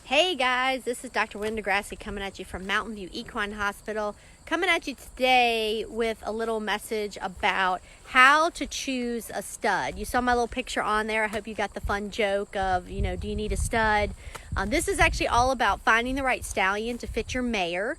Hey guys, this is Dr. DiGrassie coming at you from Mountain View Equine Hospital. Coming at you today with a little message about how to choose a stud. You saw my little picture on there. I hope you got the fun joke of, do you need a stud? This is actually all about finding the right stallion to fit your mare.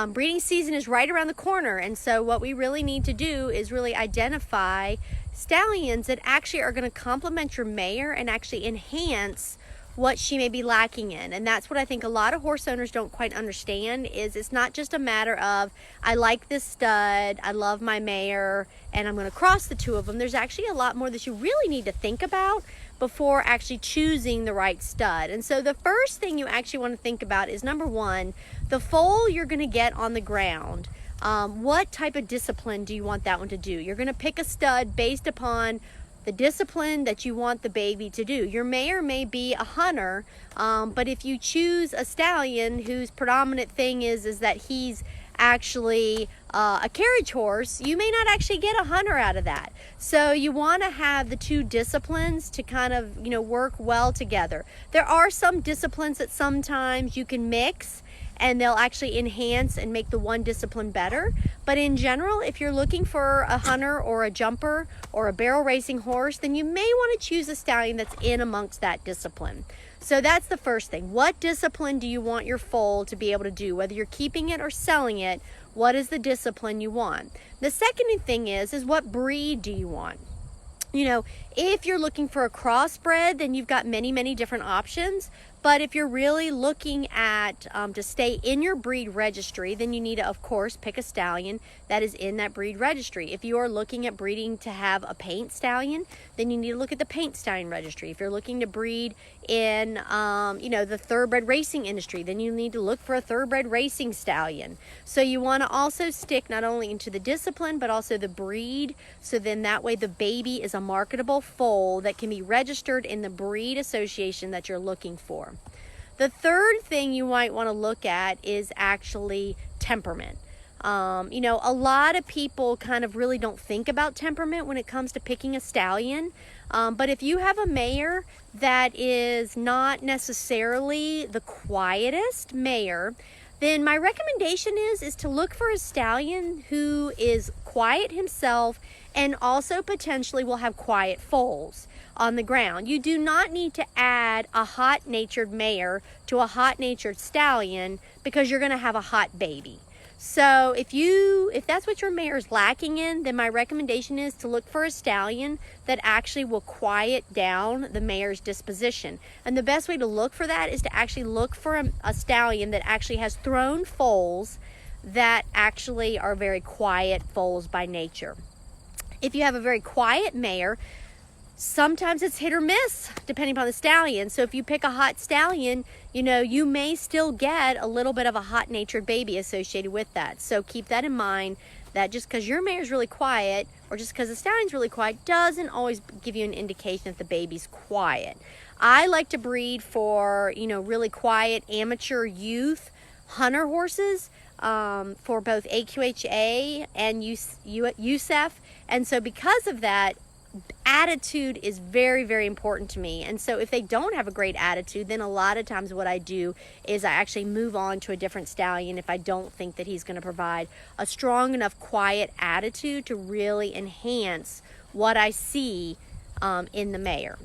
Breeding season is right around the corner, and so what we really need to do is really identify stallions that actually are going to complement your mare and actually enhance what she may be lacking in. And that's what I think a lot of horse owners don't quite understand, is it's not just a matter of, I like this stud, I love my mare, and I'm going to cross the two of them. There's actually a lot more that you really need to think about before actually choosing the right stud. And so the first thing you actually want to think about is, number one, the foal you're going to get on the ground. What type of discipline do you want that one to do? You're going to pick a stud based upon the discipline that you want the baby to do. Your mare may be a hunter, but if you choose a stallion whose predominant thing is that he's actually a carriage horse, you may not actually get a hunter out of that. So you want to have the two disciplines to kind of, work well together. There are some disciplines that sometimes you can mix and they'll actually enhance and make the one discipline better. But in general, if you're looking for a hunter or a jumper or a barrel racing horse, then you may want to choose a stallion that's in amongst that discipline. So that's the first thing. What discipline do you want your foal to be able to do? Whether you're keeping it or selling it, what is the discipline you want? The second thing is what breed do you want? If you're looking for a crossbred, then you've got many different options. But if you're really looking at to stay in your breed registry, then you need to, of course, pick a stallion that is in that breed registry. If you are looking at breeding to have a paint stallion, then you need to look at the paint stallion registry. If you're looking to breed in, the thoroughbred racing industry, then you need to look for a thoroughbred racing stallion. So you want to also stick not only into the discipline, but also the breed. So then that way the baby is a marketable foal that can be registered in the breed association that you're looking for. The third thing you might want to look at is actually temperament. A lot of people kind of really don't think about temperament when it comes to picking a stallion. But if you have a mare that is not necessarily the quietest mare, then my recommendation is to look for a stallion who is quiet himself and also potentially will have quiet foals on the ground. You do not need to add a hot-natured mare to a hot-natured stallion because you're going to have a hot baby. So if that's what your mare is lacking in, then my recommendation is to look for a stallion that actually will quiet down the mare's disposition. And the best way to look for that is to actually look for a stallion that actually has thrown foals that actually are very quiet foals by nature. If you have a very quiet mare, sometimes it's hit or miss depending upon the stallion. So if you pick a hot stallion, you may still get a little bit of a hot-natured baby associated with that. So keep that in mind, that just because your mare is really quiet or just because the stallion's really quiet doesn't always give you an indication that the baby's quiet. I like to breed for, really quiet amateur youth hunter horses for both AQHA and USEF. And so because of that, attitude is very important to me. And so if they don't have a great attitude, then a lot of times what I do is I actually move on to a different stallion if I don't think that he's going to provide a strong enough quiet attitude to really enhance what I see in the mare.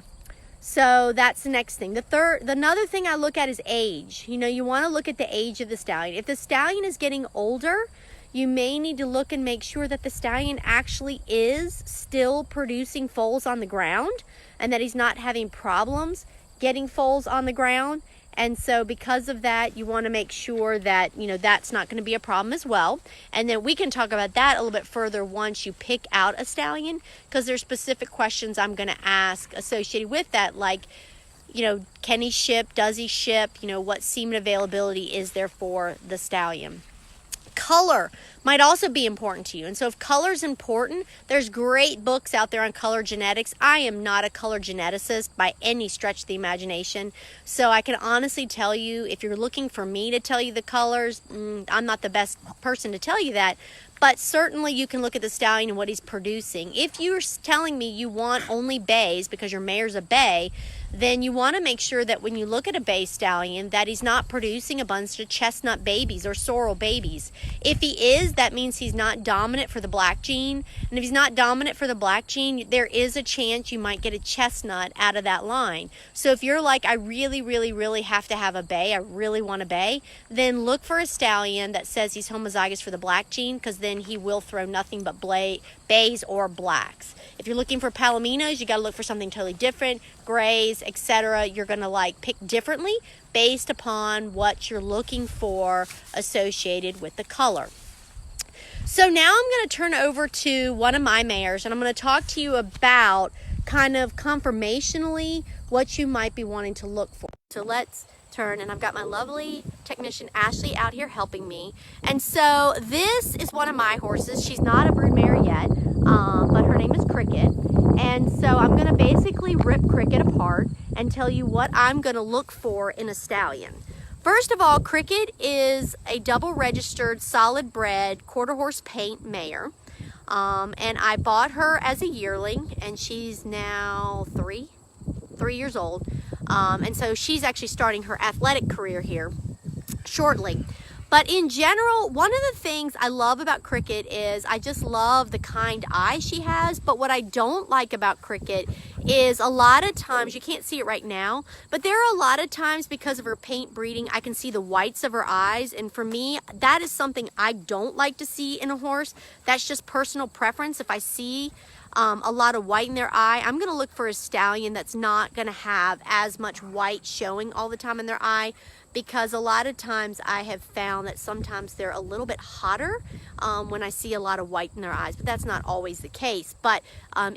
So that's the next thing. Another thing I look at is age. You want to look at the age of the stallion. If the stallion is getting older, you may need to look and make sure that the stallion actually is still producing foals on the ground and that he's not having problems getting foals on the ground. And so because of that, you want to make sure that, that's not going to be a problem as well. And then we can talk about that a little bit further once you pick out a stallion, because there's specific questions I'm going to ask associated with that, like, can he ship? Does he ship? What semen availability is there for the stallion? Color might also be important to you. And so if color is important, there's great books out there on color genetics. I am not a color geneticist by any stretch of the imagination. So I can honestly tell you, if you're looking for me to tell you the colors, I'm not the best person to tell you that. But certainly you can look at the stallion and what he's producing. If you're telling me you want only bays because your mare's a bay, then you want to make sure that when you look at a bay stallion that he's not producing a bunch of chestnut babies or sorrel babies. If he is, that means he's not dominant for the black gene. And if he's not dominant for the black gene, there is a chance you might get a chestnut out of that line. So if you're like, I really, really, really have to have a bay, I really want a bay, then look for a stallion that says he's homozygous for the black gene, because then he will throw nothing but bays or blacks. If you're looking for palominos, you got to look for something totally different, grays, etc. You're going to like pick differently based upon what you're looking for associated with the color. So now I'm going to turn over to one of my mares, and I'm going to talk to you about kind of conformationally what you might be wanting to look for. So let's turn, and I've got my lovely technician Ashley out here helping me. And so this is one of my horses. She's not a brood mare yet, but her name is Cricket. And so I'm going to basically rip Cricket apart and tell you what I'm going to look for in a stallion. First of all, Cricket is a double registered, solid bred, quarter horse paint mare. And I bought her as a yearling, and she's now three years old. And so she's actually starting her athletic career here shortly. But in general, one of the things I love about Cricket is I just love the kind eye she has. But what I don't like about Cricket is a lot of times, you can't see it right now, but there are a lot of times because of her paint breeding, I can see the whites of her eyes. And for me, that is something I don't like to see in a horse. That's just personal preference. If I see a lot of white in their eye, I'm going to look for a stallion that's not going to have as much white showing all the time in their eye, because a lot of times I have found that sometimes they're a little bit hotter when I see a lot of white in their eyes, but that's not always the case. But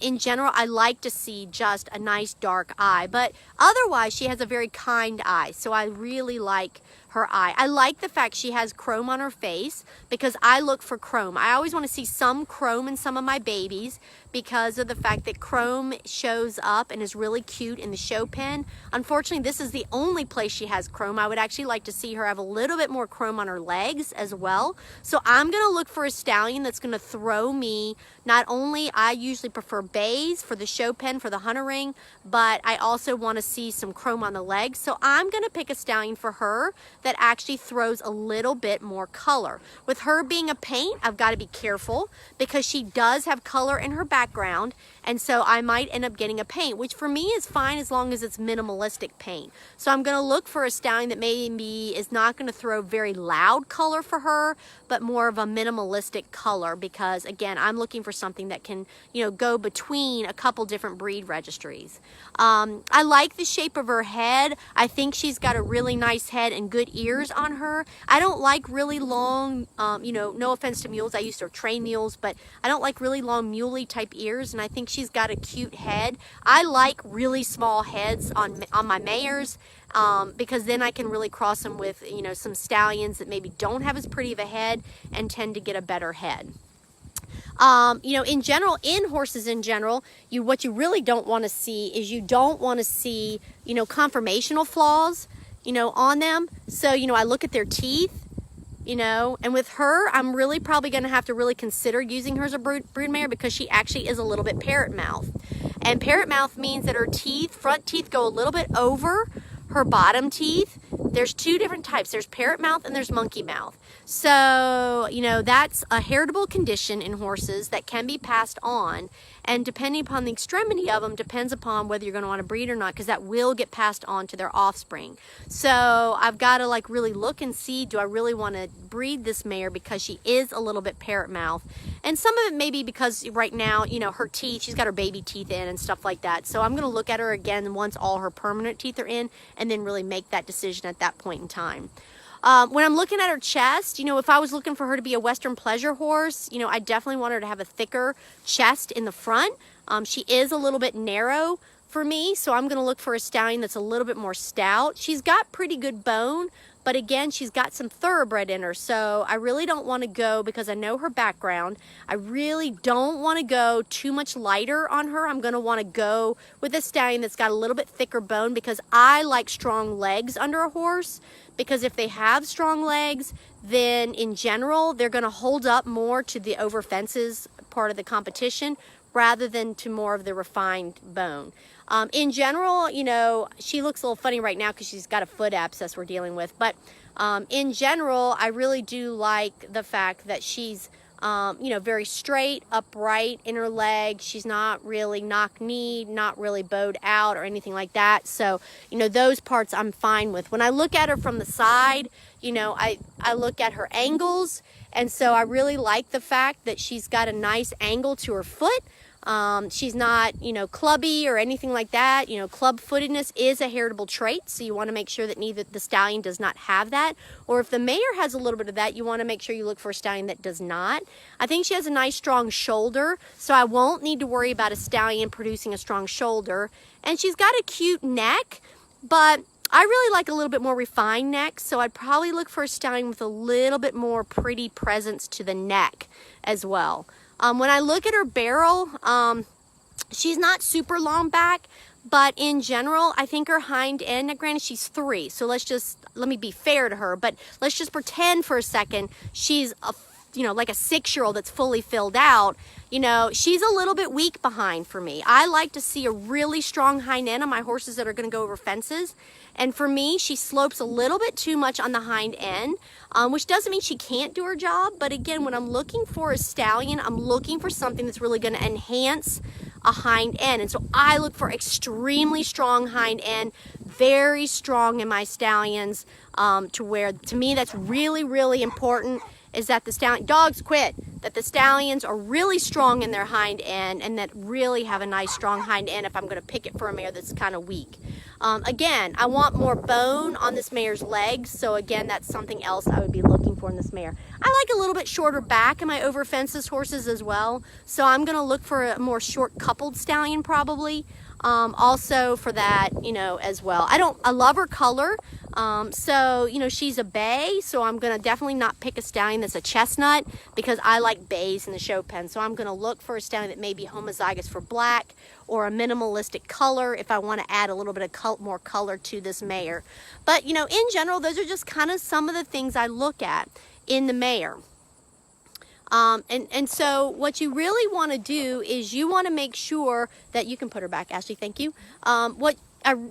in general, I like to see just a nice dark eye, but otherwise she has a very kind eye, so I really like her eye. I like the fact she has chrome on her face, because I look for chrome. I always want to see some chrome in some of my babies because of the fact that chrome shows up and is really cute in the show pen. Unfortunately, this is the only place she has chrome. I would actually like to see her have a little bit more chrome on her legs as well. So I'm going to look for a stallion that's going to throw me, not only, I usually prefer bays for the show pen, for the hunter ring, but I also want to see some chrome on the legs. So I'm going to pick a stallion for her that actually throws a little bit more color. With her being a paint, I've got to be careful because she does have color in her background, and so I might end up getting a paint, which for me is fine as long as it's minimalistic paint. So I'm going to look for a stallion that maybe is not going to throw very loud color for her, but more of a minimalistic color, because again, I'm looking for something that can, you know, go between a couple different breed registries. I like the shape of her head. I think she's got a really nice head and good ears on her. I don't like really long, you know, no offense to mules, I used to train mules, but I don't like really long muley type ears, and I think she's got a cute head. I like really small heads on my mares, because then I can really cross them with, you know, some stallions that maybe don't have as pretty of a head and tend to get a better head. You know, in general, in horses in general, what you really don't want to see is you don't want to see, you know, conformational flaws, you know, on them. So, you know, I look at their teeth, you know, and with her, I'm really probably going to have to really consider using her as a broodmare, because she actually is a little bit parrot mouth. And parrot mouth means that her teeth, front teeth, go a little bit over her bottom teeth. There's two different types. There's parrot mouth and there's monkey mouth. So, you know, that's a heritable condition in horses that can be passed on. And depending upon the extremity of them, depends upon whether you're going to want to breed or not, because that will get passed on to their offspring. So I've got to like really look and see, do I really want to breed this mare because she is a little bit parrot mouth? And some of it may be because right now, you know, her teeth, she's got her baby teeth in and stuff like that. So I'm going to look at her again once all her permanent teeth are in, and then really make that decision at that point in time. When I'm looking at her chest, you know, if I was looking for her to be a Western pleasure horse, you know, I definitely want her to have a thicker chest in the front. She is a little bit narrow for me, so I'm going to look for a stallion that's a little bit more stout. She's got pretty good bone, but again, she's got some thoroughbred in her, so I really don't want to go, because I know her background, I really don't want to go too much lighter on her. I'm going to want to go with a stallion that's got a little bit thicker bone, because I like strong legs under a horse, because if they have strong legs, then in general, they're going to hold up more to the over fences part of the competition rather than to more of the refined bone. In general, you know, she looks a little funny right now because she's got a foot abscess we're dealing with. But in general, I really do like the fact that she's, you know, very straight, upright in her leg. She's not really knock-kneed, not really bowed out or anything like that. So, you know, those parts I'm fine with. When I look at her from the side, you know, I look at her angles. And so I really like the fact that she's got a nice angle to her foot. She's not, you know, clubby or anything like that. You know, club-footedness is a heritable trait, so you want to make sure that neither the stallion does not have that. Or if the mare has a little bit of that, you want to make sure you look for a stallion that does not. I think she has a nice strong shoulder, so I won't need to worry about a stallion producing a strong shoulder. And she's got a cute neck, but I really like a little bit more refined neck, so I'd probably look for a stallion with a little bit more pretty presence to the neck as well. When I look at her barrel, she's not super long back, but in general, I think her hind end, now granted she's 3, so let me be fair to her, but let's just pretend for a second she's you know, like a 6-year-old that's fully filled out. You know, she's a little bit weak behind for me. I like to see a really strong hind end on my horses that are going to go over fences. And for me, she slopes a little bit too much on the hind end, which doesn't mean she can't do her job. But again, when I'm looking for a stallion, I'm looking for something that's really going to enhance a hind end. And so I look for extremely strong hind end, very strong in my stallions, to where, to me, that's really, really important, is that the stallion, dogs quit, that the stallions are really strong in their hind end and that really have a nice strong hind end if I'm going to pick it for a mare that's kind of weak. Again, I want more bone on this mare's legs, so again, that's something else I would be looking for in this mare. I like a little bit shorter back in my over fences horses as well, so I'm going to look for a more short coupled stallion probably. Also for that, you know, as well. I love her color. So, you know, she's a bay, so I'm going to definitely not pick a stallion that's a chestnut because I like bays in the show pen. So I'm going to look for a stallion that may be homozygous for black or a minimalistic color if I want to add a little bit of more color to this mare. But, you know, in general, those are just kind of some of the things I look at in the mare. And so what you really want to do is you want to make sure that you can put her back, Ashley, thank you. What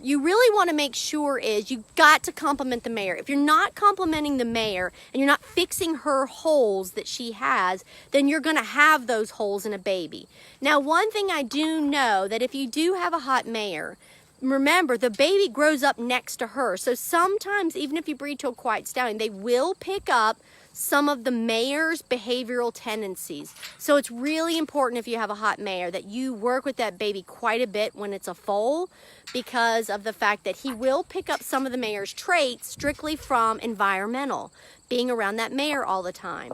you really want to make sure is you've got to compliment the mare. If you're not complimenting the mare and you're not fixing her holes that she has, then you're going to have those holes in a baby. Now, one thing I do know, that if you do have a hot mare, remember, the baby grows up next to her. So sometimes, even if you breed to a quiet stallion, they will pick up some of the mare's behavioral tendencies. So it's really important if you have a hot mare that you work with that baby quite a bit when it's a foal, because of the fact that he will pick up some of the mare's traits strictly from environmental, being around that mare all the time.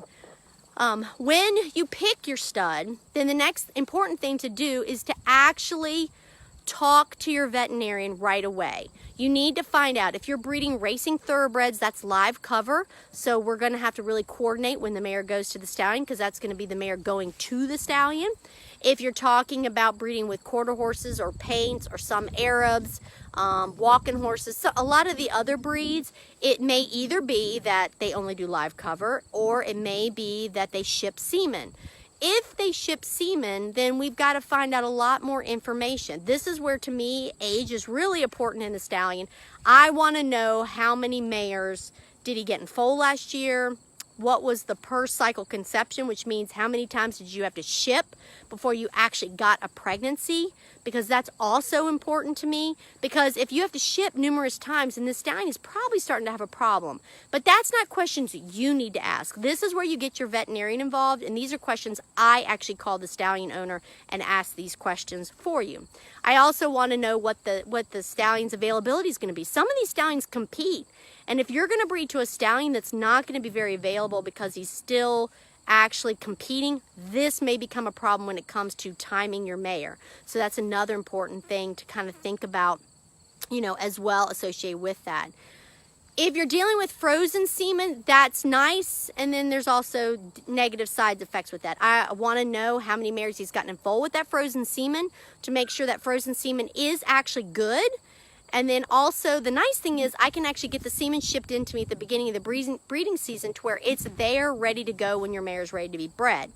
When you pick your stud, then the next important thing to do is to actually talk to your veterinarian right away. You need to find out if you're breeding racing thoroughbreds, that's live cover. So we're going to have to really coordinate when the mare goes to the stallion, because that's going to be the mare going to the stallion. If you're talking about breeding with quarter horses or paints or some Arabs, walking horses, so a lot of the other breeds, it may either be that they only do live cover, or it may be that they ship semen. If they ship semen, then we've got to find out a lot more information. This is where, to me, age is really important in a stallion. I want to know how many mares did he get in foal last year? What was the per cycle conception, which means how many times did you have to ship before you actually got a pregnancy? Because that's also important to me. Because if you have to ship numerous times, then the stallion is probably starting to have a problem. But that's not questions you need to ask. This is where you get your veterinarian involved, and these are questions I actually call the stallion owner and ask these questions for you. I also want to know what the stallion's availability is going to be. Some of these stallions compete. And if you're going to breed to a stallion that's not going to be very available because he's still actually competing, this may become a problem when it comes to timing your mare. So that's another important thing to kind of think about, you know, as well associated with that. If you're dealing with frozen semen, that's nice. And then there's also negative side effects with that. I want to know how many mares he's gotten in foal with that frozen semen to make sure that frozen semen is actually good. And then also, the nice thing is I can actually get the semen shipped into me at the beginning of the breeding season to where it's there ready to go when your mare is ready to be bred.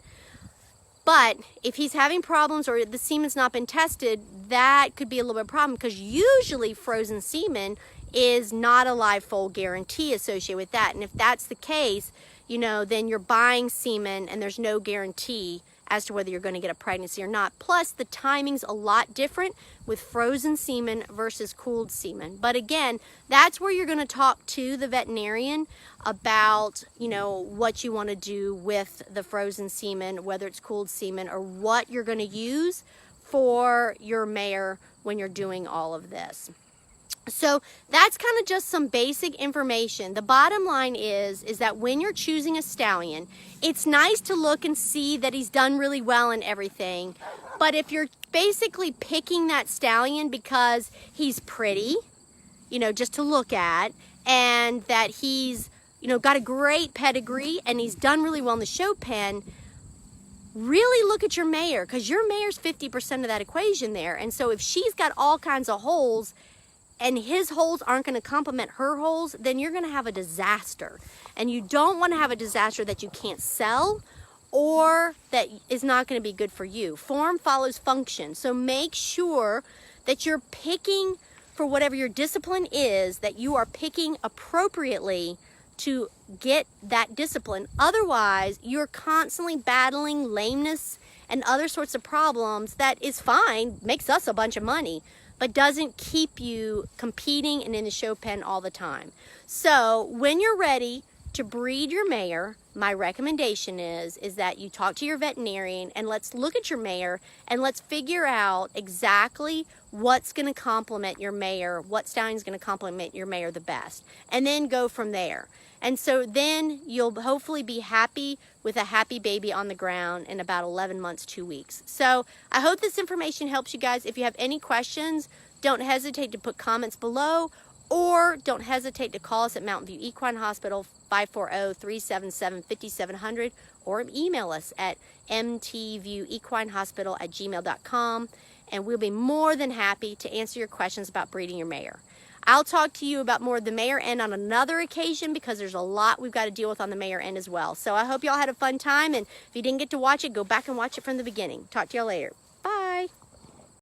But if he's having problems or the semen's not been tested, that could be a little bit of a problem, because usually frozen semen is not a live foal guarantee associated with that. And if that's the case, you know, then you're buying semen and there's no guarantee as to whether you're going to get a pregnancy or not. Plus, the timing's a lot different with frozen semen versus cooled semen. But again, that's where you're going to talk to the veterinarian about, you know, what you want to do with the frozen semen, whether it's cooled semen, or what you're going to use for your mare when you're doing all of this. So that's kind of just some basic information. The bottom line is that when you're choosing a stallion, it's nice to look and see that he's done really well and everything. But if you're basically picking that stallion because he's pretty, you know, just to look at, and that he's, you know, got a great pedigree and he's done really well in the show pen, really look at your mare, because your mare's 50% of that equation there. And so if she's got all kinds of holes and his holes aren't going to complement her holes, then you're going to have a disaster. And you don't want to have a disaster that you can't sell or that is not going to be good for you. Form follows function. So make sure that you're picking, for whatever your discipline is, that you are picking appropriately to get that discipline. Otherwise, you're constantly battling lameness and other sorts of problems. That is fine, makes us a bunch of money, but doesn't keep you competing and in the show pen all the time. So when you're ready to breed your mare, my recommendation is that you talk to your veterinarian and let's look at your mare and let's figure out exactly what's going to complement your mare, what stallion's going to complement your mare the best, and then go from there. And so then you'll hopefully be happy with a happy baby on the ground in about 11 months, 2 weeks. So I hope this information helps you guys. If you have any questions, don't hesitate to put comments below, or don't hesitate to call us at Mountain View Equine Hospital, 540-377-5700, or email us at mtviewequinehospital@gmail.com, and we'll be more than happy to answer your questions about breeding your mare. I'll talk to you about more of the mare end on another occasion, because there's a lot we've got to deal with on the mare end as well. So I hope y'all had a fun time, and if you didn't get to watch it, go back and watch it from the beginning. Talk to y'all later.